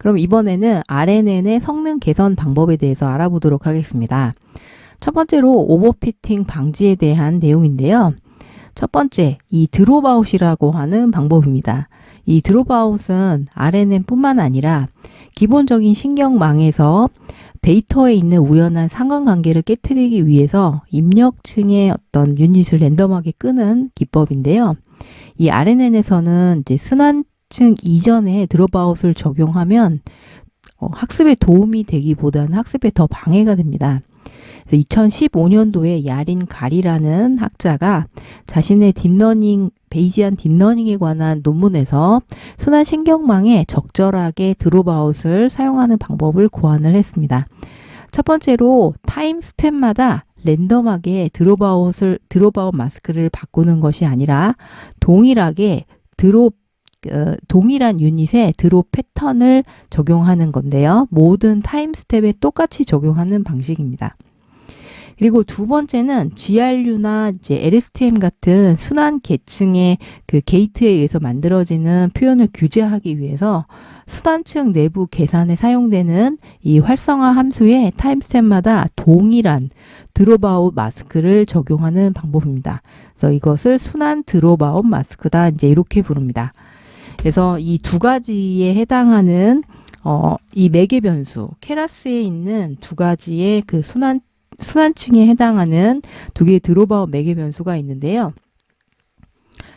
그럼 이번에는 RNN의 성능 개선 방법에 대해서 알아보도록 하겠습니다. 첫 번째로 오버피팅 방지에 대한 내용인데요. 첫 번째, 이 드롭아웃이라고 하는 방법입니다. 이 드롭아웃은 RNN뿐만 아니라 기본적인 신경망에서 데이터에 있는 우연한 상관관계를 깨트리기 위해서 입력층의 어떤 유닛을 랜덤하게 끄는 기법인데요. 이 RNN에서는 이제 순환층 이전에 드롭아웃을 적용하면 학습에 도움이 되기보다는 학습에 더 방해가 됩니다. 2015년도에 야린 가리라는 학자가 자신의 딥러닝, 베이지안 딥러닝에 관한 논문에서 순환신경망에 적절하게 드롭아웃을 사용하는 방법을 고안을 했습니다. 첫 번째로 타임 스텝마다 랜덤하게 드롭아웃 마스크를 바꾸는 것이 아니라 동일하게 동일한 유닛에 드롭 패턴을 적용하는 건데요. 모든 타임 스텝에 똑같이 적용하는 방식입니다. 그리고 두 번째는 GRU나 이제 LSTM 같은 순환 계층의 그 게이트에 의해서 만들어지는 표현을 규제하기 위해서 순환층 내부 계산에 사용되는 이 활성화 함수의 타임스텝마다 동일한 드롭아웃 마스크를 적용하는 방법입니다. 그래서 이것을 순환 드롭아웃 마스크다, 이제 이렇게 부릅니다. 그래서 이 두 가지에 해당하는 이 매개 변수, 케라스에 있는 두 가지의 그 순환층에 해당하는 두 개의 드롭아웃 매개 변수가 있는데요.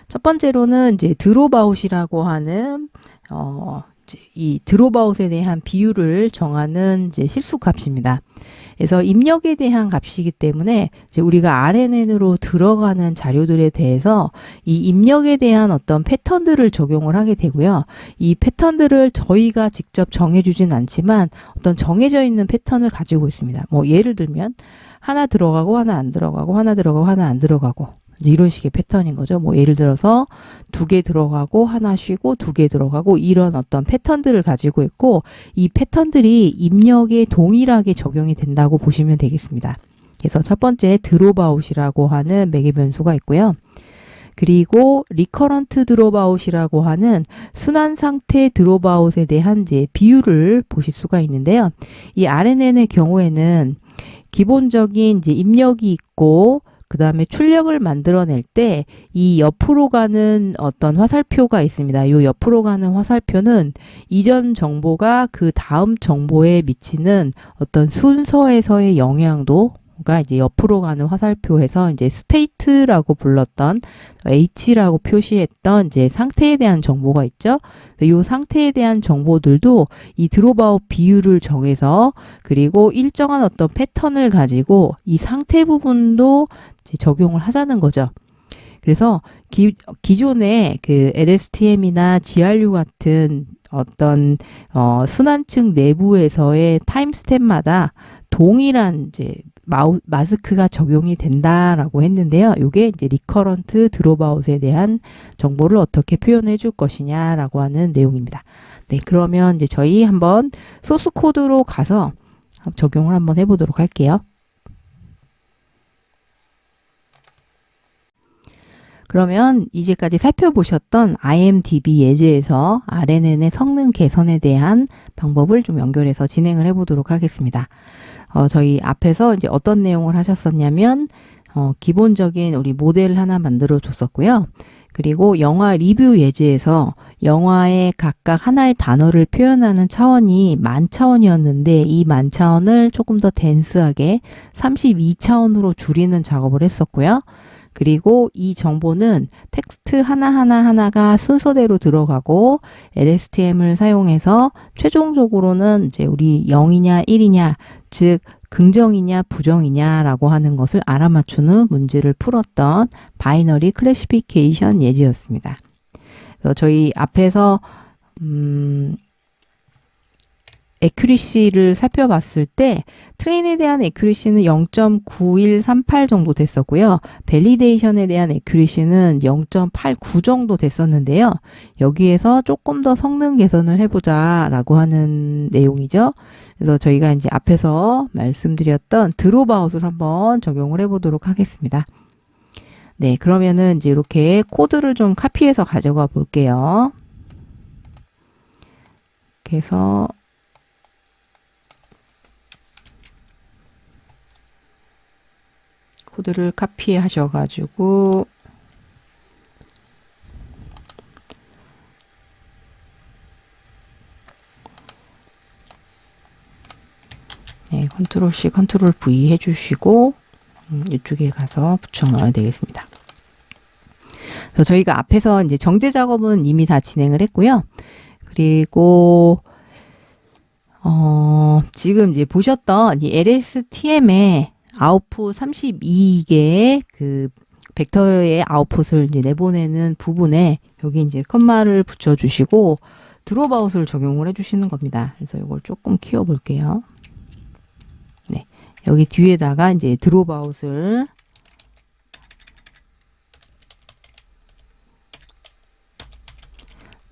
첫 번째로는 이제 드롭아웃이라고 하는 이 드롭아웃에 대한 비율을 정하는 이제 실수값입니다. 그래서 입력에 대한 값이기 때문에 이제 우리가 RNN으로 들어가는 자료들에 대해서 이 입력에 대한 어떤 패턴들을 적용을 하게 되고요. 이 패턴들을 저희가 직접 정해주진 않지만 어떤 정해져 있는 패턴을 가지고 있습니다. 뭐 예를 들면 하나 들어가고 하나 안 들어가고 하나 들어가고 하나 안 들어가고 이런 식의 패턴인 거죠. 뭐 예를 들어서 두 개 들어가고 하나 쉬고 두 개 들어가고 이런 어떤 패턴들을 가지고 있고 이 패턴들이 입력에 동일하게 적용이 된다고 보시면 되겠습니다. 그래서 첫 번째 드롭아웃이라고 하는 매개 변수가 있고요. 그리고 리커런트 드롭아웃이라고 하는 순환 상태 드롭아웃에 대한 이제 비율을 보실 수가 있는데요. 이 RNN의 경우에는 기본적인 이제 입력이 있고 그 다음에 출력을 만들어낼 때 이 옆으로 가는 어떤 화살표가 있습니다. 이 옆으로 가는 화살표는 이전 정보가 그 다음 정보에 미치는 어떤 순서에서의 영향도가 이제 옆으로 가는 화살표에서 이제 스테이트라고 불렀던 H라고 표시했던 이제 상태에 대한 정보가 있죠. 이 상태에 대한 정보들도 이 드롭아웃 비율을 정해서 그리고 일정한 어떤 패턴을 가지고 이 상태 부분도 이제 적용을 하자는 거죠. 그래서 기존의 그 LSTM이나 GRU 같은 어떤 순환층 내부에서의 타임 스텝마다 동일한 이제 마스크가 적용이 된다라고 했는데요. 이게 이제 리커런트 드롭아웃에 대한 정보를 어떻게 표현해 줄 것이냐라고 하는 내용입니다. 네, 그러면 이제 저희 한번 소스 코드로 가서 적용을 한번 해보도록 할게요. 그러면 이제까지 살펴보셨던 IMDb 예제에서 RNN의 성능 개선에 대한 방법을 좀 연결해서 진행을 해보도록 하겠습니다. 저희 앞에서 이제 어떤 내용을 하셨었냐면 기본적인 우리 모델을 하나 만들어 줬었고요. 그리고 영화 리뷰 예제에서 영화의 각각 하나의 단어를 표현하는 차원이 만차원이었는데 이 만차원을 조금 더 댄스하게 32차원으로 줄이는 작업을 했었고요. 그리고 이 정보는 텍스트 하나가 순서대로 들어가고 LSTM을 사용해서 최종적으로는 이제 우리 0이냐 1이냐 즉 긍정이냐 부정이냐라고 하는 것을 알아맞추는 문제를 풀었던 바이너리 클래시피케이션 예제였습니다. 그래서 저희 앞에서 에큐리시를 살펴봤을 때 트레인에 대한 에큐리시는 0.9138 정도 됐었고요. 밸리데이션에 대한 에큐리시는 0.89 정도 됐었는데요. 여기에서 조금 더 성능 개선을 해보자 라고 하는 내용이죠. 그래서 저희가 이제 앞에서 말씀드렸던 드롭아웃을 한번 적용을 해보도록 하겠습니다. 네, 그러면은 이제 이렇게 코드를 좀 카피해서 가져가 볼게요. 이렇게 해서 코드를 카피하셔가지고 네, 컨트롤 C, 컨트롤 V 해주시고 이쪽에 가서 붙여 넣어야 되겠습니다. 그래서 저희가 앞에서 이제 정제 작업은 이미 다 진행을 했고요. 그리고 지금 이제 보셨던 이 LSTM의 아웃풋 32개의 그 벡터의 아웃풋을 이제 내보내는 부분에 여기 이제 컴마를 붙여주시고 드롭아웃을 적용을 해주시는 겁니다. 그래서 이걸 조금 키워볼게요. 네, 여기 뒤에다가 이제 드롭아웃을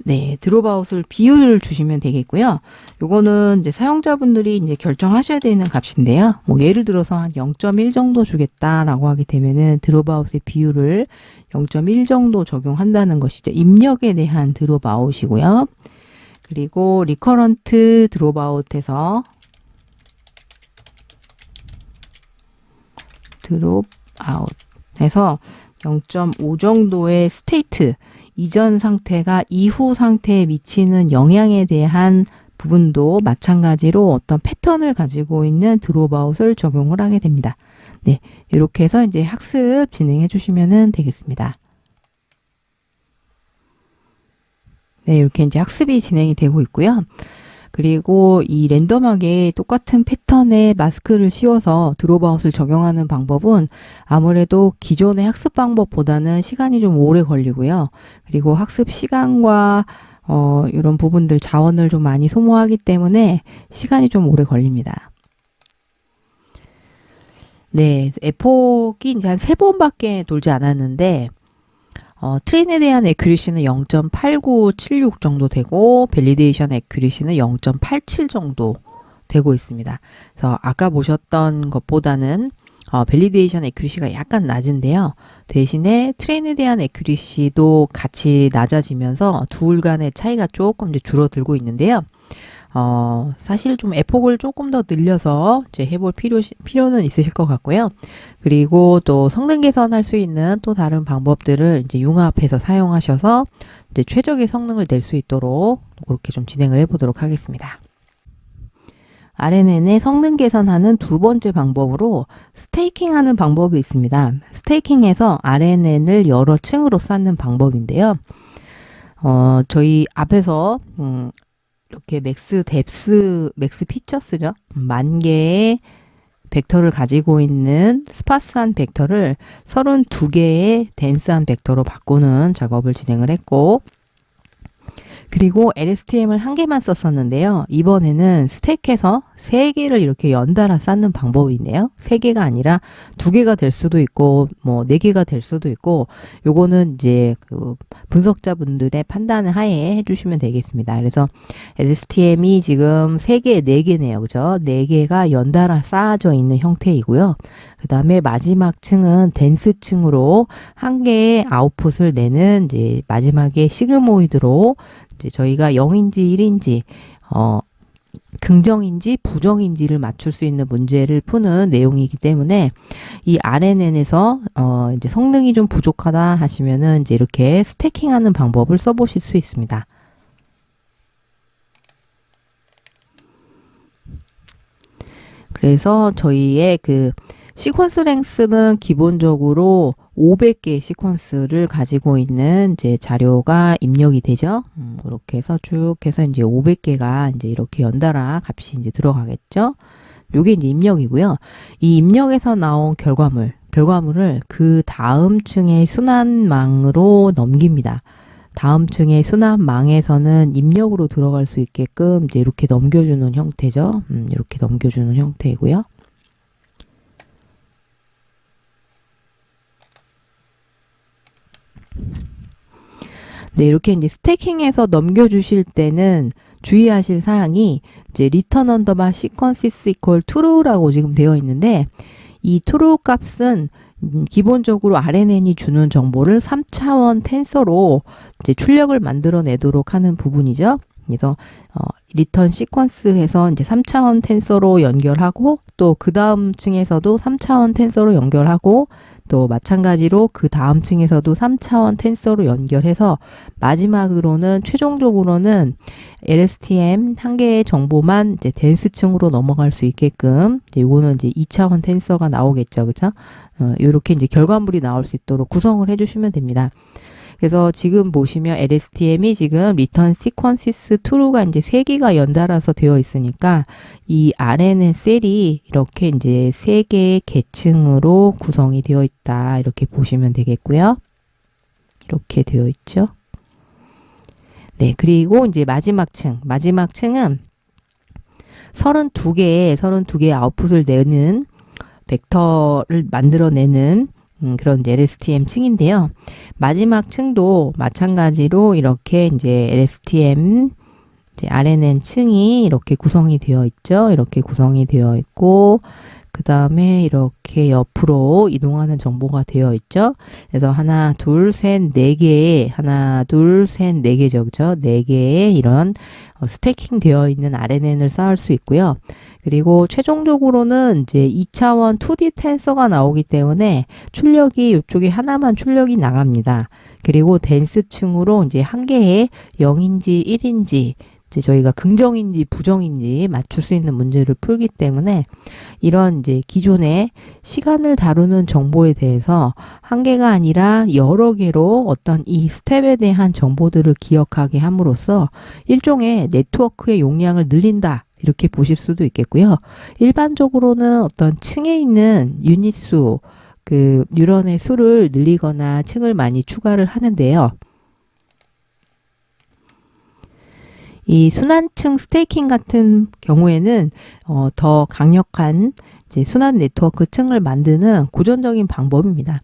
네, 드롭아웃을 비율을 주시면 되겠고요. 요거는 이제 사용자분들이 이제 결정하셔야 되는 값인데요. 뭐 예를 들어서 한 0.1 정도 주겠다라고 하게 되면은 드롭아웃의 비율을 0.1 정도 적용한다는 것이죠. 입력에 대한 드롭아웃이고요. 그리고 리커런트 드롭아웃에서 드롭아웃에서 0.5 정도의 스테이트 이전 상태가 이후 상태에 미치는 영향에 대한 부분도 마찬가지로 어떤 패턴을 가지고 있는 드롭아웃을 적용을 하게 됩니다. 네, 이렇게 해서 이제 학습 진행해 주시면 되겠습니다. 네, 이렇게 이제 학습이 진행이 되고 있고요. 그리고 이 랜덤하게 똑같은 패턴에 마스크를 씌워서 드롭아웃을 적용하는 방법은 아무래도 기존의 학습 방법보다는 시간이 좀 오래 걸리고요. 그리고 학습 시간과 이런 부분들 자원을 좀 많이 소모하기 때문에 시간이 좀 오래 걸립니다. 네, 에폭이 이제 한 3번밖에 돌지 않았는데 트레인에 대한 애큐리시는 0.8976 정도 되고 밸리데이션 애큐리시는 0.87 정도 되고 있습니다. 그래서 아까 보셨던 것보다는 밸리데이션 애큐리시가 약간 낮은데요. 대신에 트레인에 대한 애큐리시도 같이 낮아지면서 둘 간의 차이가 조금 이제 줄어들고 있는데요. 사실 좀 에폭을 조금 더 늘려서 이제 해볼 필요는 있으실 것 같고요. 그리고 또 성능 개선할 수 있는 또 다른 방법들을 이제 융합해서 사용하셔서 이제 최적의 성능을 낼 수 있도록 그렇게 좀 진행을 해보도록 하겠습니다. RNN의 성능 개선하는 두 번째 방법으로 스테이킹 하는 방법이 있습니다. 스테이킹해서 RNN을 여러 층으로 쌓는 방법인데요. 저희 앞에서 이렇게 맥스 피처스죠. 10,000개의 벡터를 가지고 있는 스파스한 벡터를 32개의 덴스한 벡터로 바꾸는 작업을 진행을 했고, 그리고 LSTM을 1개만 썼었는데요. 이번에는 스택해서 3개를 이렇게 연달아 쌓는 방법이 있네요. 3개가 아니라 2개가 될 수도 있고 뭐 4개가 될 수도 있고, 요거는 이제 그 분석자분들의 판단을 하에 해주시면 되겠습니다. 그래서 LSTM이 지금 3개, 4개네요. 그죠? 4개가 연달아 쌓아져 있는 형태이고요. 그 다음에 마지막 층은 덴스 층으로 1개의 아웃풋을 내는 이제 마지막에 시그모이드로 이제 저희가 0인지 1인지 긍정인지 부정인지를 맞출 수 있는 문제를 푸는 내용이기 때문에 이 RNN에서 이제 성능이 좀 부족하다 하시면은 이제 이렇게 스태킹하는 방법을 써보실 수 있습니다. 그래서 저희의 그 시퀀스 랭스는 기본적으로 500개의 시퀀스를 가지고 있는 이제 자료가 입력이 되죠. 이렇게 해서 쭉 해서 이제 500개가 이제 이렇게 연달아 값이 이제 들어가겠죠. 요게 이제 입력이고요. 이 입력에서 나온 결과물을 그 다음 층의 순환망으로 넘깁니다. 다음 층의 순환망에서는 입력으로 들어갈 수 있게끔 이제 이렇게 넘겨주는 형태죠. 이렇게 넘겨주는 형태이고요. 네, 이렇게 이제 스태킹해서 넘겨주실 때는 주의하실 사항이 이제 return underbar sequences equal true라고 지금 되어 있는데, 이 true 값은 기본적으로 RNN이 주는 정보를 3차원 텐서로 이제 출력을 만들어내도록 하는 부분이죠. 그래서 리턴 시퀀스에서 이제 3차원 텐서로 연결하고 또 그 다음 층에서도 3차원 텐서로 연결하고 또 마찬가지로 그 다음 층에서도 3차원 텐서로 연결해서 마지막으로는 최종적으로는 LSTM 한 개의 정보만 이제 덴스층으로 넘어갈 수 있게끔 이제 요거는 이제 2차원 텐서가 나오겠죠. 그죠? 요렇게 이제 결과물이 나올 수 있도록 구성을 해주시면 됩니다. 그래서 지금 보시면 LSTM이 지금 리턴 시퀀시스 2가 이제 3개가 연달아서 되어 있으니까 이 아래는 셀이 이렇게 이제 3개의 계층으로 구성이 되어 있다. 이렇게 보시면 되겠고요. 이렇게 되어 있죠. 네, 그리고 이제 마지막 층은 32개의 아웃풋을 내는 벡터를 만들어내는 그런 이제 LSTM 층인데요. 마지막 층도 마찬가지로 이렇게 이제 LSTM 이제 RNN 층이 이렇게 구성이 되어 있죠. 이렇게 구성이 되어 있고 그 다음에 이렇게 옆으로 이동하는 정보가 되어 있죠. 그래서 하나, 둘, 셋, 네 개의 하나, 둘, 셋, 네 개죠. 그죠? 네 개의 이런 스태킹 되어 있는 RNN을 쌓을 수 있고요. 그리고 최종적으로는 이제 2차원 2D 텐서가 나오기 때문에 출력이 이쪽에 하나만 출력이 나갑니다. 그리고 덴스층으로 이제 한 개의 0인지 1인지 이제 저희가 긍정인지 부정인지 맞출 수 있는 문제를 풀기 때문에 이런 이제 기존의 시간을 다루는 정보에 대해서 한 개가 아니라 여러 개로 어떤 이 스텝에 대한 정보들을 기억하게 함으로써 일종의 네트워크의 용량을 늘린다. 이렇게 보실 수도 있겠고요. 일반적으로는 어떤 층에 있는 유닛 수, 그 뉴런의 수를 늘리거나 층을 많이 추가를 하는데요. 이 순환층 스테이킹 같은 경우에는 더 강력한 이제 순환 네트워크 층을 만드는 고전적인 방법입니다.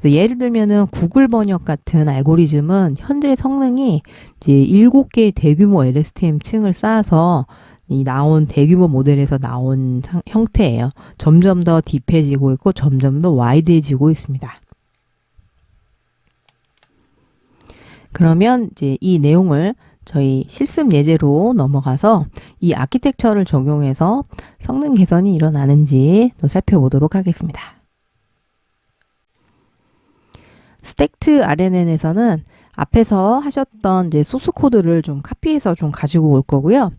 그래서 예를 들면은 구글 번역 같은 알고리즘은 현재 성능이 이제 7개의 대규모 LSTM 층을 쌓아서 이 나온 대규모 모델에서 나온 형태예요. 점점 더 딥해지고 있고 점점 더 와이드해지고 있습니다. 그러면 이제 이 내용을 저희 실습 예제로 넘어가서 이 아키텍처를 적용해서 성능 개선이 일어나는지 또 살펴보도록 하겠습니다. 스택트 RNN에서는 앞에서 하셨던 이제 소스 코드를 좀 카피해서 좀 가지고 올 거고요.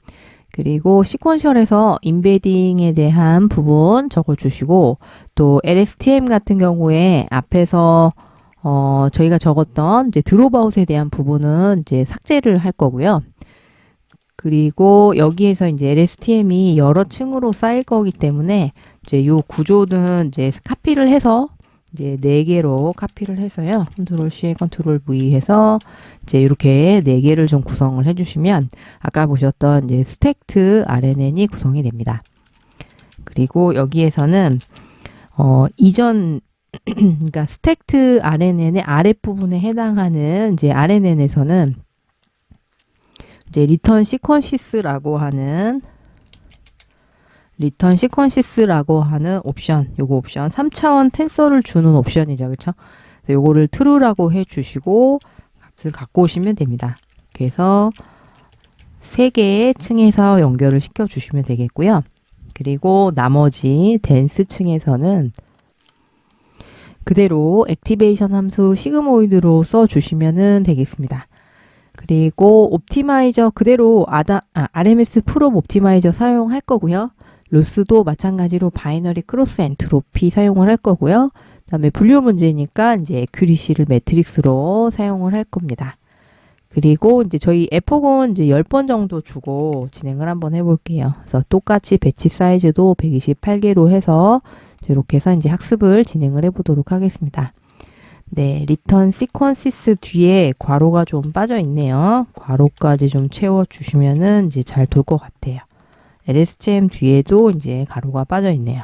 그리고 시퀀셜에서 인베딩에 대한 부분 적어주시고 또 LSTM 같은 경우에 앞에서 저희가 적었던 이제 드롭아웃에 대한 부분은 이제 삭제를 할 거고요. 그리고 여기에서 이제 LSTM이 여러 층으로 쌓일 거기 때문에 이제 요 구조는 이제 카피를 해서 이제 4개로 카피를 해서요. 컨트롤 C, 컨트롤 V 해서 이제 이렇게 4개를 좀 구성을 해주시면 아까 보셨던 이제 스택트 RNN이 구성이 됩니다. 그리고 여기에서는 이전 그러니까 스택트 RNN의 아랫부분에 해당하는 이제 RNN에서는 이제 리턴 시퀀시스라고 하는 옵션, 요거 옵션 3차원 텐서를 주는 옵션이죠. 그렇죠? 요거를 true라고 해 주시고 값을 갖고 오시면 됩니다. 그래서 3개의 층에서 연결을 시켜 주시면 되겠고요. 그리고 나머지 덴스 층에서는 그대로 액티베이션 함수 시그모이드로 써 주시면 되겠습니다. 그리고 옵티마이저 그대로 RMS 프롭 옵티마이저 사용할 거고요. 로스도 마찬가지로 바이너리 크로스 엔트로피 사용을 할 거고요. 그다음에 분류 문제니까 이제 에큐리시를 매트릭스로 사용을 할 겁니다. 그리고 이제 저희 에폭은 이제 10번 정도 주고 진행을 한번 해볼게요. 그래서 똑같이 배치 사이즈도 128개로 해서 이렇게 해서 이제 학습을 진행을 해보도록 하겠습니다. 네, 리턴 시퀀시스 뒤에 괄호가 좀 빠져 있네요. 괄호까지 좀 채워주시면은 이제 잘 돌 것 같아요. LSTM 뒤에도 이제 가로가 빠져 있네요.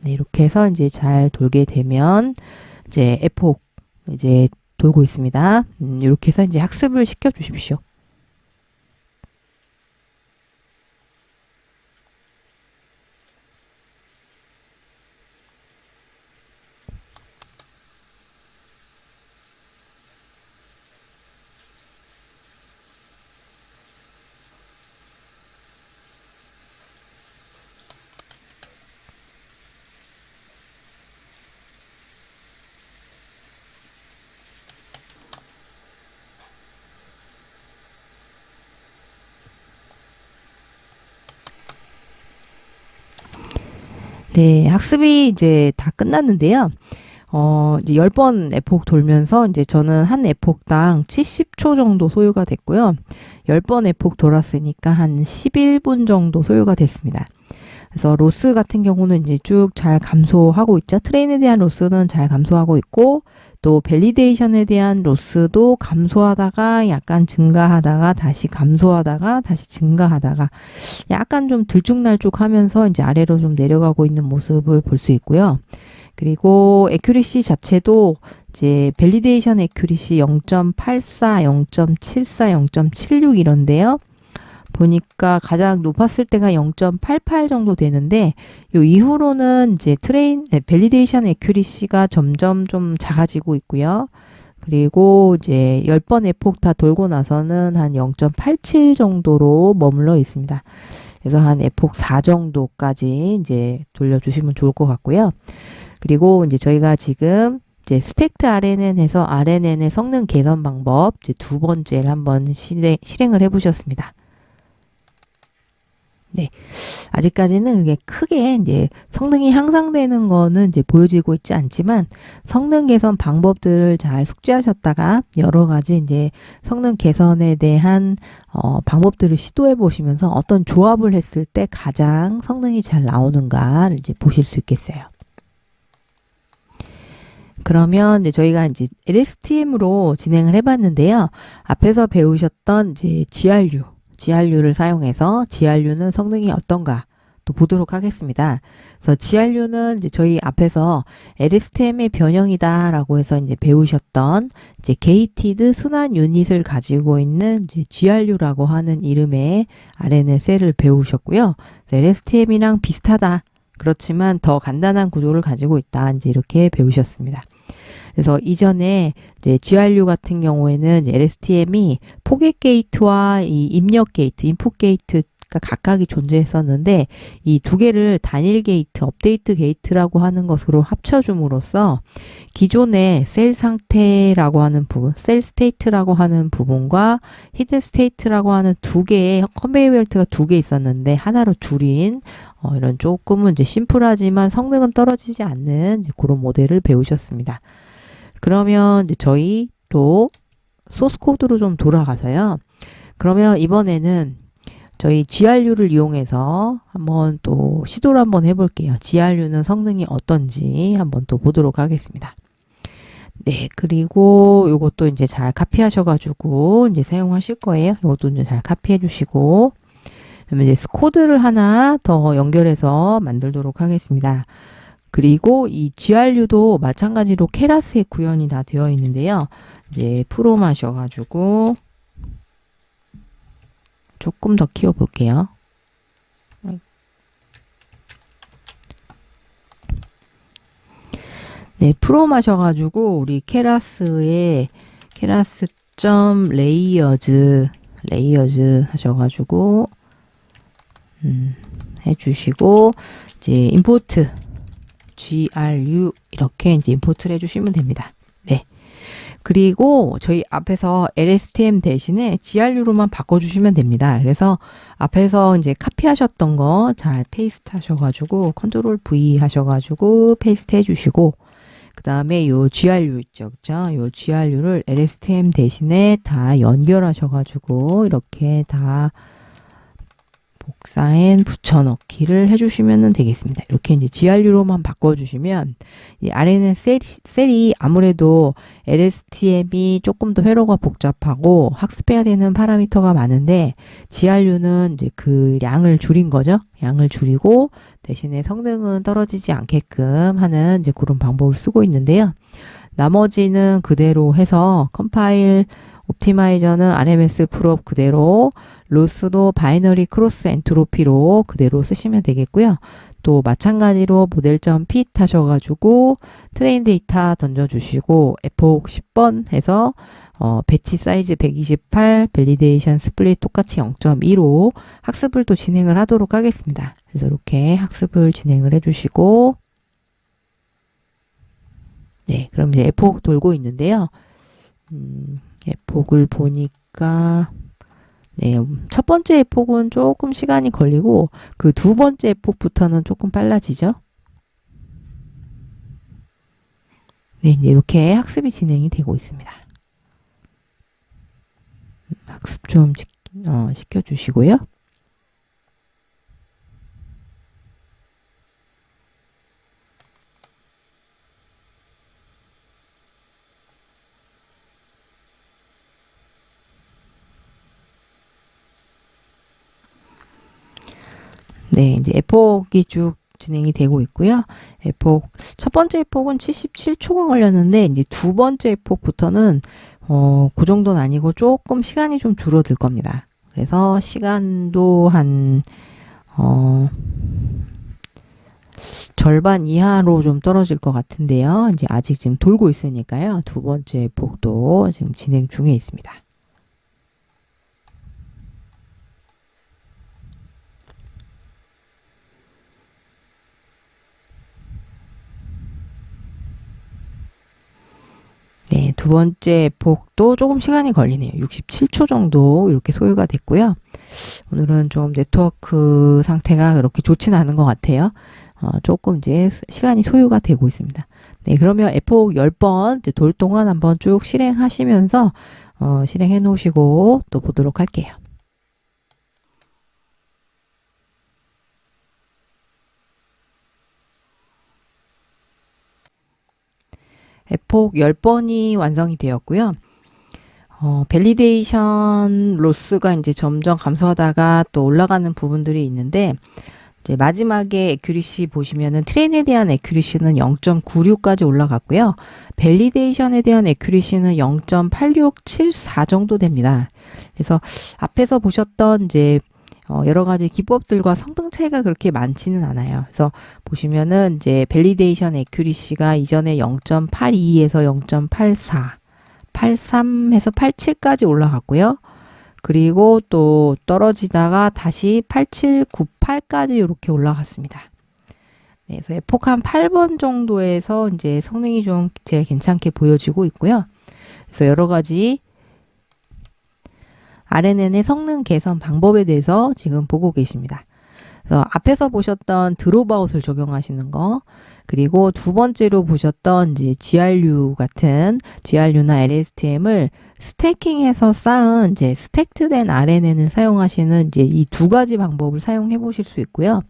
네, 이렇게 해서 이제 잘 돌게 되면 이제 에폭 이제 돌고 있습니다. 이렇게 해서 이제 학습을 시켜 주십시오. 네, 학습이 이제 다 끝났는데요. 이제 10번 에폭 돌면서 이제 저는 한 에폭당 70초 정도 소요가 됐고요. 10번 에폭 돌았으니까 한 11분 정도 소요가 됐습니다. 그래서 로스 같은 경우는 이제 쭉 잘 감소하고 있죠. 트레인에 대한 로스는 잘 감소하고 있고, 또 밸리데이션에 대한 로스도 감소하다가 약간 증가하다가 다시 감소하다가 다시 증가하다가 약간 좀 들쭉날쭉 하면서 이제 아래로 좀 내려가고 있는 모습을 볼 수 있고요. 그리고 에큐리시 자체도 이제 밸리데이션 에큐리시 0.84, 0.74, 0.76 이런데요. 보니까 가장 높았을 때가 0.88 정도 되는데 요 이후로는 이제 밸리데이션 에큐리시가 점점 좀 작아지고 있고요. 그리고 이제 10번 에폭 다 돌고 나서는 한 0.87 정도로 머물러 있습니다. 그래서 한 에폭 4 정도까지 이제 돌려주시면 좋을 것 같고요. 그리고 이제 저희가 지금 이제 스택트 RNN에서 RNN의 성능 개선 방법 이제 두 번째를 한번 실행을 해보셨습니다. 네. 아직까지는 그게 크게 이제 성능이 향상되는 거는 이제 보여지고 있지 않지만 성능 개선 방법들을 잘 숙지하셨다가 여러 가지 이제 성능 개선에 대한 방법들을 시도해 보시면서 어떤 조합을 했을 때 가장 성능이 잘 나오는가를 이제 보실 수 있겠어요. 그러면 이제 저희가 이제 LSTM으로 진행을 해봤는데요. 앞에서 배우셨던 이제 GRU를 사용해서 GRU는 성능이 어떤가 또 보도록 하겠습니다. 그래서 GRU는 이제 저희 앞에서 LSTM의 변형이다라고 해서 이제 배우셨던 이제 게이티드 순환 유닛을 가지고 있는 이제 GRU라고 하는 이름의 RNN 셀을 배우셨고요. LSTM이랑 비슷하다. 그렇지만 더 간단한 구조를 가지고 있다. 이제 이렇게 배우셨습니다. 그래서 이전에 이제 GRU 같은 경우에는 이제 LSTM이 포겟 게이트와 이 입력 게이트, 인풋 게이트가 각각이 존재했었는데 이 두 개를 단일 게이트, 업데이트 게이트라고 하는 것으로 합쳐줌으로써 기존의 셀 상태라고 하는 부분, 셀 스테이트라고 하는 부분과 히든 스테이트라고 하는 두 개의 컨베이어 벨트가 두 개 있었는데 하나로 줄인 이런 조금은 이제 심플하지만 성능은 떨어지지 않는 이제 그런 모델을 배우셨습니다. 그러면 이제 저희 또 소스 코드로 좀 돌아가서요. 그러면 이번에는 저희 GRU를 이용해서 한번 또 시도를 한번 해볼게요. GRU는 성능이 어떤지 한번 또 보도록 하겠습니다. 네, 그리고 요것도 이제 잘 카피하셔가지고 이제 사용하실 거예요. 요것도 이제 잘 카피해 주시고, 그러면 이제 코드를 하나 더 연결해서 만들도록 하겠습니다. 그리고 이 GRU도 마찬가지로 케라스에 구현이 다 되어 있는데요. 이제 프롬 하셔가지고 조금 더 키워볼게요. 네, 프롬 하셔가지고 우리 케라스에 케라스.layers 하셔가지고 해주시고 이제 임포트 GRU 이렇게 이제 임포트를 해주시면 됩니다. 네. 그리고 저희 앞에서 LSTM 대신에 GRU로만 바꿔주시면 됩니다. 그래서 앞에서 이제 카피하셨던 거 잘 페이스트 하셔가지고 컨트롤 V 하셔가지고 페이스트 해주시고 그 다음에 요 GRU 있죠. 그죠? 요 GRU를 LSTM 대신에 다 연결하셔가지고 이렇게 다 복사엔 붙여넣기를 해주시면 되겠습니다. 이렇게 이제 GRU로만 바꿔주시면 이 RNN 셀이 아무래도 LSTM이 조금 더 회로가 복잡하고 학습해야 되는 파라미터가 많은데 GRU는 이제 그 양을 줄인 거죠. 양을 줄이고 대신에 성능은 떨어지지 않게끔 하는 이제 그런 방법을 쓰고 있는데요. 나머지는 그대로 해서 컴파일 옵티마이저는 RMS 풀업 그대로, 로스도 바이너리 크로스 엔트로피로 그대로 쓰시면 되겠고요. 또 마찬가지로 모델.fit 하셔가지고 트레인 데이터 던져주시고 에폭 10번 해서 배치 사이즈 128, 밸리데이션 스플릿 똑같이 0.25 학습을 또 진행을 하도록 하겠습니다. 그래서 이렇게 학습을 진행을 해주시고 네, 그럼 이제 에폭 돌고 있는데요. 에폭을 보니까 네, 첫 번째 에폭은 조금 시간이 걸리고 그 두 번째 에폭부터는 조금 빨라지죠. 네, 이제 이렇게 학습이 진행이 되고 있습니다. 학습 좀 시켜주시고요. 네, 이제 에폭이 쭉 진행이 되고 있고요. 에폭, 첫 번째 에폭은 77초가 걸렸는데, 이제 두 번째 에폭부터는, 그 정도는 아니고 조금 시간이 좀 줄어들 겁니다. 그래서 시간도 절반 이하로 좀 떨어질 것 같은데요. 이제 아직 지금 돌고 있으니까요. 두 번째 에폭도 지금 진행 중에 있습니다. 네, 두 번째 폭도 조금 시간이 걸리네요. 67초 정도 이렇게 소요가 됐고요. 오늘은 좀 네트워크 상태가 그렇게 좋지는 않은 것 같아요. 조금 이제 시간이 소요가 되고 있습니다. 네, 그러면 에폭 10번 이제 돌 동안 한번 쭉 실행하시면서 실행해 놓으시고 또 보도록 할게요. 에폭 10번이 완성이 되었고요. 밸리데이션 로스가 이제 점점 감소하다가 또 올라가는 부분들이 있는데, 이제 마지막에 에큐리시 보시면은 트레인에 대한 에큐리시는 0.96까지 올라갔고요. 밸리데이션에 대한 에큐리시는 0.8674 정도 됩니다. 그래서 앞에서 보셨던 이제 여러 가지 기법들과 성능 차이가 그렇게 많지는 않아요. 그래서 보시면은 이제 밸리데이션 에큐리시가 이전에 0.82에서 0.84, 83에서 87까지 올라갔고요. 그리고 또 떨어지다가 다시 8798까지 이렇게 올라갔습니다. 네, 그래서 에폭 한 8번 정도에서 이제 성능이 좀 제가 괜찮게 보여지고 있고요. 그래서 여러 가지 RNN의 성능 개선 방법에 대해서 지금 보고 계십니다. 그래서 앞에서 보셨던 드롭아웃을 적용하시는 거, 그리고 두 번째로 보셨던 이제 GRU 같은 GRU나 LSTM을 스태킹해서 쌓은 이제 스택트된 RNN을 사용하시는 이제 이 두 가지 방법을 사용해 보실 수 있고요.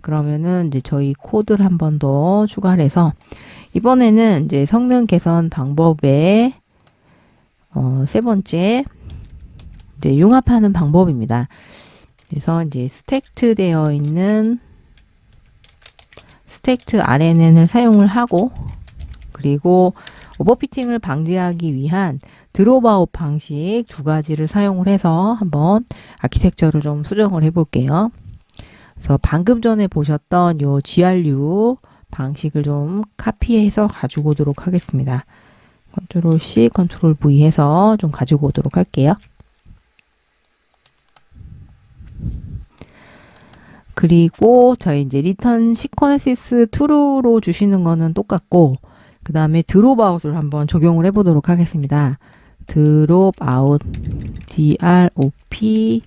그러면은 이제 저희 코드를 한 번 더 추가를 해서 이번에는 이제 성능 개선 방법의 세 번째 이제 융합하는 방법입니다. 그래서 이제 스택트 되어 있는 스택트 RNN을 사용을 하고, 그리고 오버피팅을 방지하기 위한 드롭아웃 방식 두 가지를 사용을 해서 한번 아키텍처를 좀 수정을 해 볼게요. 그래서 방금 전에 보셨던 요 GRU 방식을 좀 카피해서 가지고 오도록 하겠습니다. 컨트롤 C, 컨트롤 V 해서 좀 가지고 오도록 할게요. 그리고 저희 이제 리턴 시퀀시스 true로 주시는 거는 똑같고, 그 다음에 드롭아웃을 한번 적용을 해보도록 하겠습니다. 드롭아웃, DROP,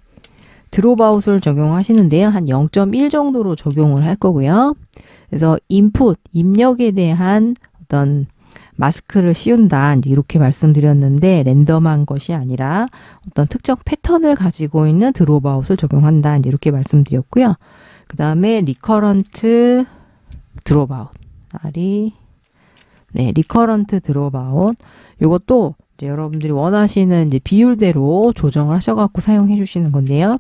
드롭아웃을 적용하시는데요. 한 0.1 정도로 적용을 할 거고요. 그래서 인풋, 입력에 대한 어떤 마스크를 씌운다, 이제 이렇게 말씀드렸는데, 랜덤한 것이 아니라 어떤 특정 패턴을 가지고 있는 드롭아웃을 적용한다, 이제 이렇게 말씀드렸고요. 그 다음에 리커런트 드롭아웃, 리커런트 드롭아웃, 이것도 이제 여러분들이 원하시는 이제 비율대로 조정을 하셔갖고 사용해 주시는 건데요.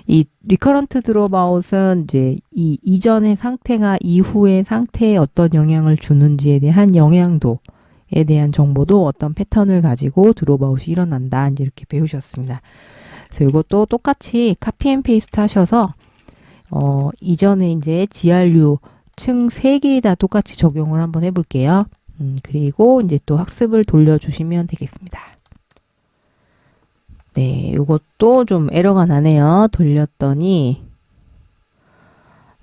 이 리커런트 드롭아웃은 이제 이 이전의 상태가 이후의 상태에 어떤 영향을 주는지에 대한 영향도에 대한 정보도 어떤 패턴을 가지고 드롭아웃이 일어난다, 이제 이렇게 배우셨습니다. 그래서 이것도 똑같이 카피 앤 페이스트 하셔서 이전에 이제 GRU 층 3개에다 똑같이 적용을 한번 해볼게요. 그리고 이제 또 학습을 돌려주시면 되겠습니다. 네, 이것도 좀 에러가 나네요. 돌렸더니,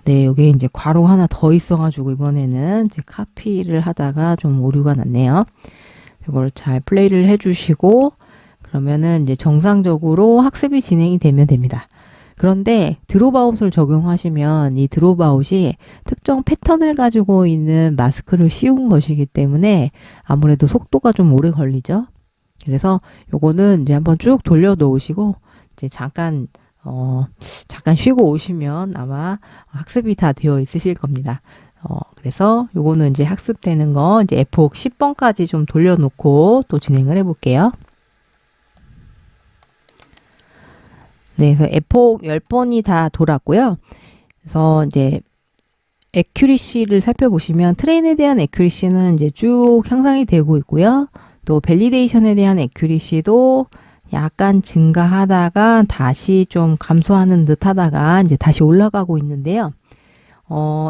네, 여기 이제 괄호 하나 더 있어가지고 이번에는 이제 카피를 하다가 좀 오류가 났네요. 이걸 잘 플레이를 해주시고, 그러면은 이제 정상적으로 학습이 진행이 되면 됩니다. 그런데 드롭아웃을 적용하시면 이 드롭아웃이 특정 패턴을 가지고 있는 마스크를 씌운 것이기 때문에 아무래도 속도가 좀 오래 걸리죠. 그래서 요거는 이제 한번 쭉 돌려 놓으시고 이제 잠깐 쉬고 오시면 아마 학습이 다 되어 있으실 겁니다. 그래서 요거는 이제 학습되는 거 이제 에폭 10번까지 좀 돌려놓고 또 진행을 해볼게요. 네, 그래서 에폭 10번이 다 돌았고요. 그래서 이제 애큐리시를 살펴보시면 트레인에 대한 애큐리시는 이제 쭉 향상이 되고 있고요. 또 밸리데이션에 대한 애큐리시도 약간 증가하다가 다시 좀 감소하는 듯 하다가 이제 다시 올라가고 있는데요.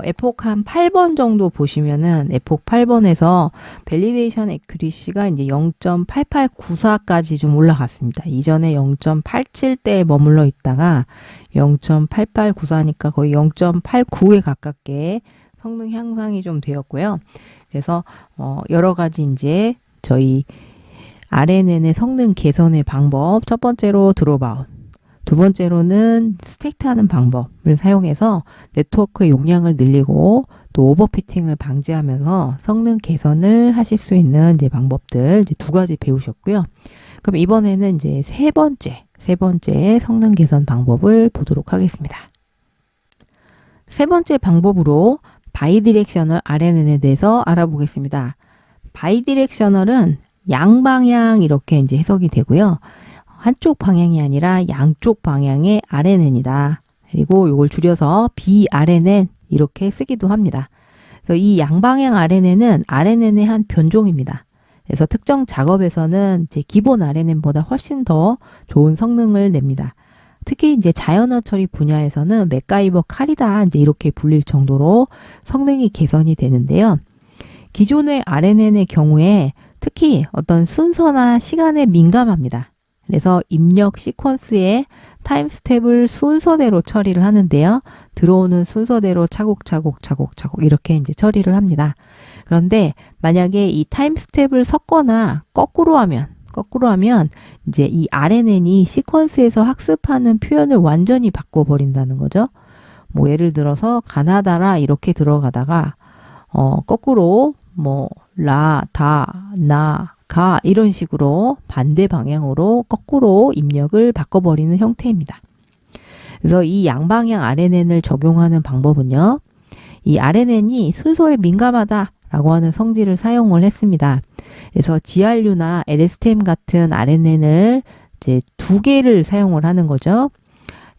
에폭 한 8번 정도 보시면은 에폭 8번에서 밸리데이션 애큐리시가 이제 0.8894까지 좀 올라갔습니다. 이전에 0.87대에 머물러 있다가 0.8894니까 거의 0.89에 가깝게 성능 향상이 좀 되었고요. 그래서 여러 가지 이제 저희 RNN의 성능 개선의 방법, 첫 번째로 드롭아웃, 두 번째로는 스택트하는 방법을 사용해서 네트워크의 용량을 늘리고 또 오버피팅을 방지하면서 성능 개선을 하실 수 있는 이제 방법들 이제 두 가지 배우셨고요. 그럼 이번에는 이제 세 번째 성능 개선 방법을 보도록 하겠습니다. 세 번째 방법으로 바이디렉셔널 RNN에 대해서 알아보겠습니다. 바이디렉셔널은 양방향 이렇게 이제 해석이 되고요. 한쪽 방향이 아니라 양쪽 방향의 RNN이다. 그리고 이걸 줄여서 BRNN 이렇게 쓰기도 합니다. 그래서 이 양방향 RNN은 RNN의 한 변종입니다. 그래서 특정 작업에서는 제 기본 RNN보다 훨씬 더 좋은 성능을 냅니다. 특히 이제 자연어 처리 분야에서는 맥가이버 칼이다 이제 이렇게 불릴 정도로 성능이 개선이 되는데요. 기존의 RNN의 경우에 특히 어떤 순서나 시간에 민감합니다. 그래서 입력 시퀀스의 타임 스텝을 순서대로 처리를 하는데요. 들어오는 순서대로 차곡차곡 이렇게 이제 처리를 합니다. 그런데 만약에 이 타임 스텝을 섞거나 거꾸로 하면 이제 이 RNN이 시퀀스에서 학습하는 표현을 완전히 바꿔버린다는 거죠. 뭐 예를 들어서 가나다라 이렇게 들어가다가 거꾸로 뭐 라, 다, 나, 가 이런 식으로 반대 방향으로 거꾸로 입력을 바꿔버리는 형태입니다. 그래서 이 양방향 RNN을 적용하는 방법은요. 이 RNN이 순서에 민감하다라고 하는 성질을 사용을 했습니다. 그래서 GRU나 LSTM 같은 RNN을 이제 두 개를 사용을 하는 거죠.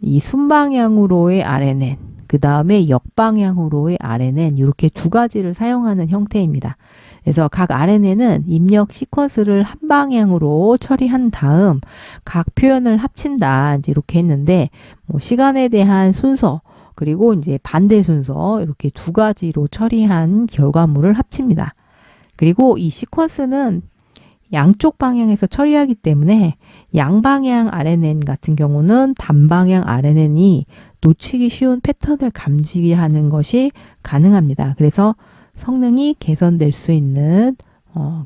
이 순방향으로의 RNN, 그 다음에 역방향으로의 RNN 이렇게 두 가지를 사용하는 형태입니다. 그래서 각 RNN은 입력 시퀀스를 한 방향으로 처리한 다음 각 표현을 합친다 이제 이렇게 했는데 뭐 시간에 대한 순서 그리고 이제 반대 순서 이렇게 두 가지로 처리한 결과물을 합칩니다. 그리고 이 시퀀스는 양쪽 방향에서 처리하기 때문에 양방향 RNN 같은 경우는 단방향 RNN이 놓치기 쉬운 패턴을 감지하는 것이 가능합니다. 그래서 성능이 개선될 수 있는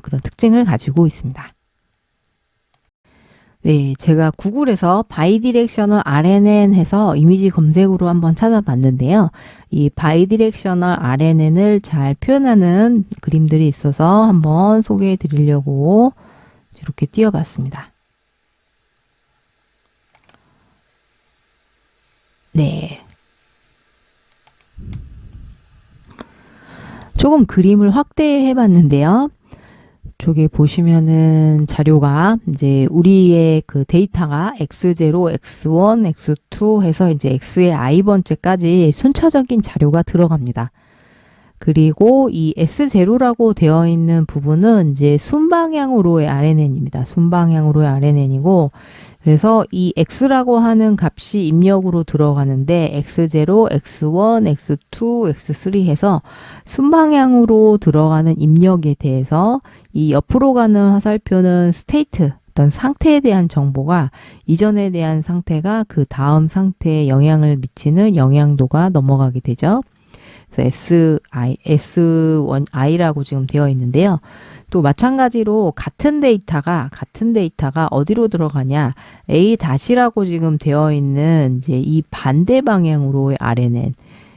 그런 특징을 가지고 있습니다. 네, 제가 구글에서 바이디렉셔널 RNN 해서 이미지 검색으로 한번 찾아봤는데요. 이 바이디렉셔널 RNN을 잘 표현하는 그림들이 있어서 한번 소개해 드리려고 이렇게 띄워봤습니다. 네. 조금 그림을 확대해 봤는데요. 저기 보시면은 자료가 이제 우리의 그 데이터가 x0, x1, x2 해서 이제 x의 i번째까지 순차적인 자료가 들어갑니다. 그리고 이 S0라고 되어 있는 부분은 이제 순방향으로의 RNN입니다. 순방향으로의 RNN이고, 그래서 이 X라고 하는 값이 입력으로 들어가는데 X0, X1, X2, X3 해서 순방향으로 들어가는 입력에 대해서 이 옆으로 가는 화살표는 스테이트, 어떤 상태에 대한 정보가 이전에 대한 상태가 그 다음 상태에 영향을 미치는 영향도가 넘어가게 되죠. 그래서 S1I라고 지금 되어 있는데요. 또 마찬가지로 같은 데이터가 어디로 들어가냐? A-라고 지금 되어 있는 이제 이 반대 방향으로의 RNN,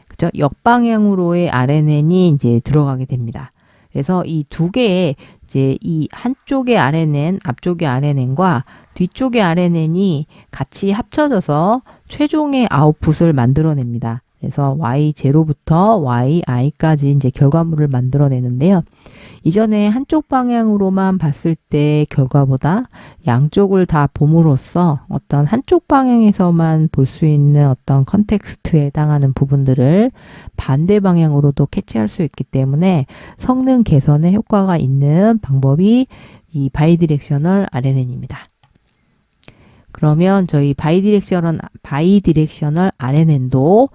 그죠? 역방향으로의 RNN이 이제 들어가게 됩니다. 그래서 이 두 개의 이제 이 한쪽의 RNN, 앞쪽의 RNN과 뒤쪽의 RNN이 같이 합쳐져서 최종의 아웃풋을 만들어냅니다. 그래서 Y0부터 YI까지 이제 결과물을 만들어내는데요. 이전에 한쪽 방향으로만 봤을 때 결과보다 양쪽을 다 봄으로써 어떤 한쪽 방향에서만 볼 수 있는 어떤 컨텍스트에 해당하는 부분들을 반대 방향으로도 캐치할 수 있기 때문에 성능 개선에 효과가 있는 방법이 이 바이디렉셔널 RNN입니다. 그러면 저희 바이디렉셔널 RNN도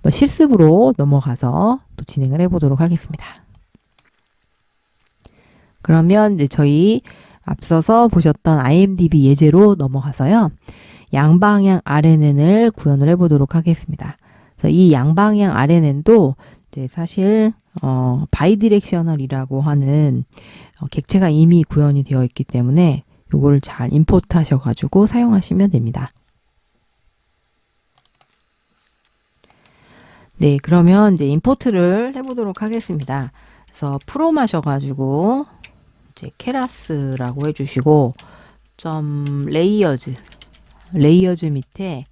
실습으로 넘어가서 또 진행을 해보도록 하겠습니다. 그러면 이제 저희 앞서서 보셨던 IMDb 예제로 넘어가서요. 양방향 RNN을 구현을 해보도록 하겠습니다. 그래서 이 양방향 RNN도 이제 사실 바이디렉셔널이라고 하는 객체가 이미 구현이 되어 있기 때문에 이걸 잘 임포트 하셔가지고 사용하시면 됩니다. 네, 그러면 이제 임포트를 해보도록 하겠습니다. 그래서 프롬 하셔가지고 이제 케라스라고 해주시고 점 레이어즈 밑에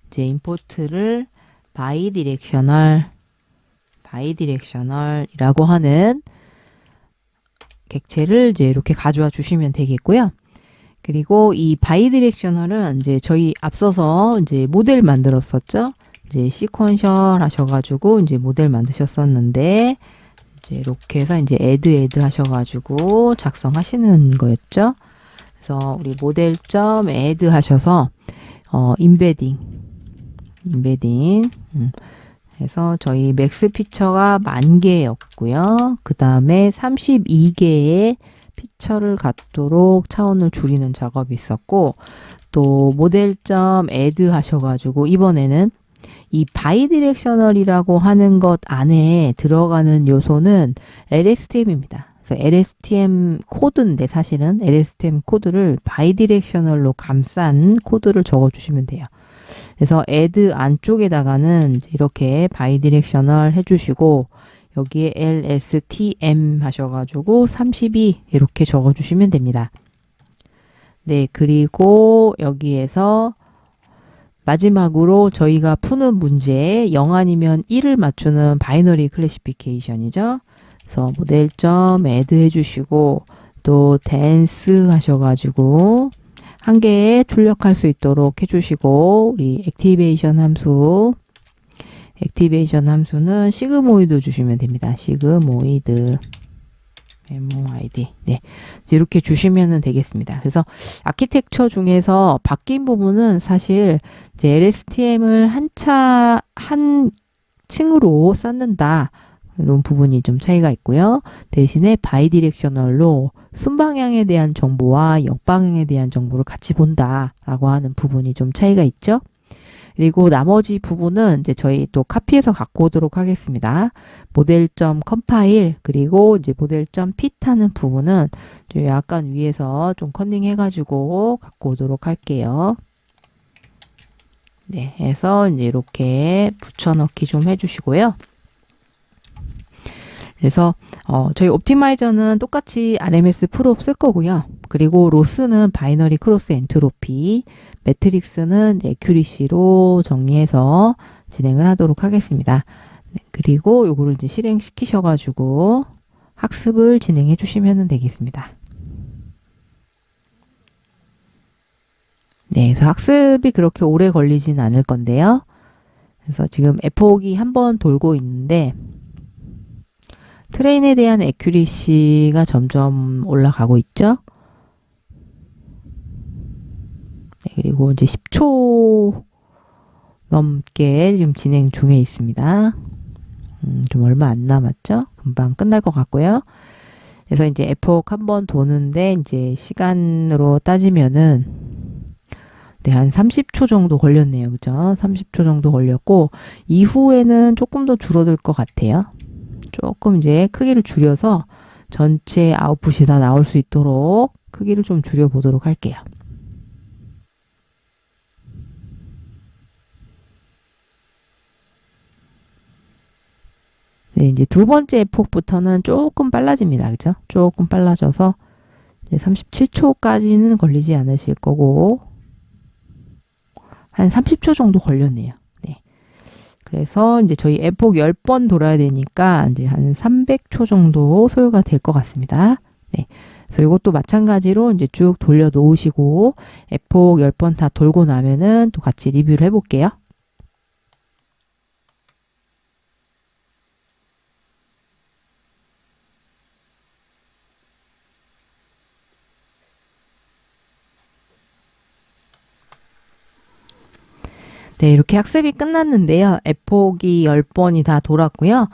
이제 임포트를 바이디렉셔널이라고 하는 객체를 이제 이렇게 가져와 주시면 되겠고요. 그리고 이 바이디렉셔널은 이제 저희 앞서서 이제 모델 만들었었죠. 이제 시퀀셜 하셔가지고 이제 모델 만드셨었는데 이제 이렇게 해서 이제 add 하셔가지고 작성하시는 거였죠. 그래서 우리 모델.add 하셔서 인베딩 해서 저희 맥스 피처가 10,000개였고요. 그 다음에 32개의 피처를 갖도록 차원을 줄이는 작업이 있었고, 또 모델.add 하셔가지고 이번에는 이 바이디렉셔널이라고 하는 것 안에 들어가는 요소는 LSTM입니다. 그래서 LSTM 코드인데 사실은 LSTM 코드를 바이디렉셔널로 감싼 코드를 적어주시면 돼요. 그래서 add 안쪽에다가는 이렇게 바이디렉셔널 해주시고 여기에 LSTM 하셔가지고 32 이렇게 적어주시면 됩니다. 네, 그리고 여기에서 마지막으로 저희가 푸는 문제 0 아니면 1을 맞추는 바이너리 클래시피케이션이죠. 그래서 모델.add 해주시고 또 dense 하셔가지고 한 개에 출력할 수 있도록 해주시고 우리 액티베이션 함수는 시그모이드 주시면 됩니다. 시그모이드 MOID. 네. 이렇게 주시면 되겠습니다. 그래서 아키텍처 중에서 바뀐 부분은 사실 이제 LSTM을 한 층으로 쌓는다. 이런 부분이 좀 차이가 있고요. 대신에 바이디렉셔널로 순방향에 대한 정보와 역방향에 대한 정보를 같이 본다라고 하는 부분이 좀 차이가 있죠. 그리고 나머지 부분은 이제 저희 또 카피해서 갖고 오도록 하겠습니다. 모델.compile 그리고 이제 모델.fit 하는 부분은 좀 약간 위에서 좀 컨닝 해가지고 갖고 오도록 할게요. 네, 해서 이제 이렇게 붙여넣기 좀 해주시고요. 그래서 저희 옵티마이저는 똑같이 RMS 프로 쓸 거고요. 그리고 로스는 바이너리 크로스 엔트로피, 매트릭스는 애큐리시로 정리해서 진행을 하도록 하겠습니다. 네, 그리고 요거를 이제 실행시키셔가지고 학습을 진행해 주시면 되겠습니다. 네, 그래서 학습이 그렇게 오래 걸리진 않을 건데요. 그래서 지금 에폭이 한번 돌고 있는데 트레인에 대한 애큐리시가 점점 올라가고 있죠. 네, 그리고 이제 10초 넘게 지금 진행 중에 있습니다. 좀 얼마 안 남았죠? 금방 끝날 것 같고요. 그래서 이제 에폭 한번 도는데 이제 시간으로 따지면은 네, 한 30초 정도 걸렸네요. 그죠? 30초 정도 걸렸고, 이후에는 조금 더 줄어들 것 같아요. 조금 이제 크기를 줄여서 전체 아웃풋이 다 나올 수 있도록 크기를 좀 줄여보도록 할게요. 네, 이제 두 번째 폭부터는 조금 빨라집니다. 그죠? 조금 빨라져서 이제 37초까지는 걸리지 않으실 거고, 한 30초 정도 걸렸네요. 네. 그래서 이제 저희 에폭 10번 돌아야 되니까 이제 한 300초 정도 소요가 될 것 같습니다. 네. 그래서 이것도 마찬가지로 이제 쭉 돌려 놓으시고 에폭 10번 다 돌고 나면은 또 같이 리뷰를 해볼게요. 네, 이렇게 학습이 끝났는데요. 에폭이 10번이 다 돌았고요.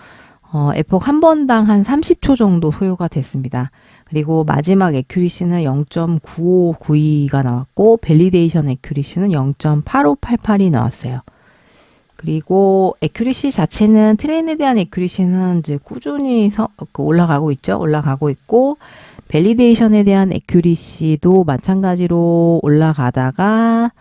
에폭 한 번당 한 30초 정도 소요가 됐습니다. 그리고 마지막 에큐리시는 0.9592가 나왔고 밸리데이션 에큐리시는 0.8588이 나왔어요. 그리고 에큐리시 자체는 트레인에 대한 에큐리시는 이제 꾸준히 올라가고 있죠. 올라가고 있고 밸리데이션에 대한 에큐리시도 마찬가지로 올라가다가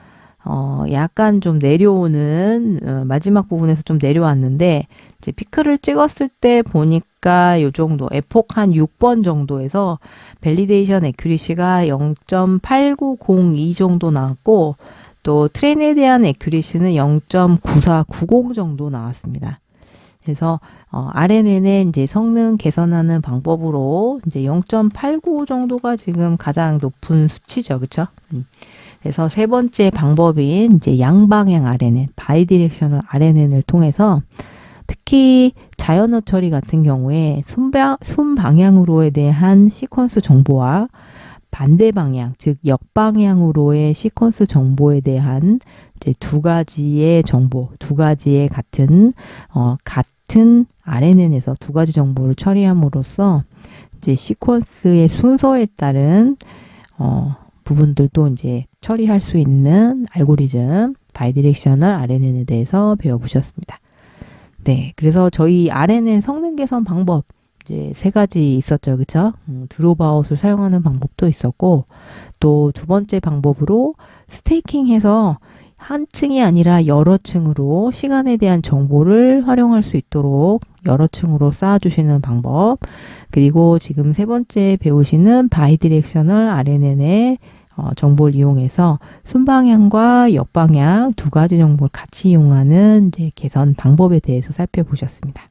약간 좀 내려오는 마지막 부분에서 좀 내려왔는데 이제 피크를 찍었을 때 보니까 요 정도 에폭 한 6번 정도에서 밸리데이션 에큐리시가 0.8902 정도 나왔고 또 트레인에 대한 에큐리시는 0.9490 정도 나왔습니다. 그래서 RNN의 이제 성능 개선하는 방법으로 이제 0.89 정도가 지금 가장 높은 수치죠, 그렇죠? 그래서 세 번째 방법인 이제 양방향 RNN, 바이디렉셔널 RNN을 통해서 특히 자연어 처리 같은 경우에 순방향으로에 대한 시퀀스 정보와 반대 방향, 즉 역방향으로의 시퀀스 정보에 대한 이제 두 가지의 정보, 두 가지의 같은 RNN에서 두 가지 정보를 처리함으로써 이제 시퀀스의 순서에 따른 부분들도 이제 처리할 수 있는 알고리즘 바이디렉셔널 RNN에 대해서 배워보셨습니다. 네, 그래서 저희 RNN 성능 개선 방법 이제 세 가지 있었죠, 그렇죠? 드롭아웃을 사용하는 방법도 있었고 또 두 번째 방법으로 스테이킹해서 한 층이 아니라 여러 층으로 시간에 대한 정보를 활용할 수 있도록 여러 층으로 쌓아주시는 방법, 그리고 지금 세 번째 배우시는 바이디렉셔널 RNN의 정보를 이용해서 순방향과 역방향 두 가지 정보를 같이 이용하는 이제 개선 방법에 대해서 살펴보셨습니다.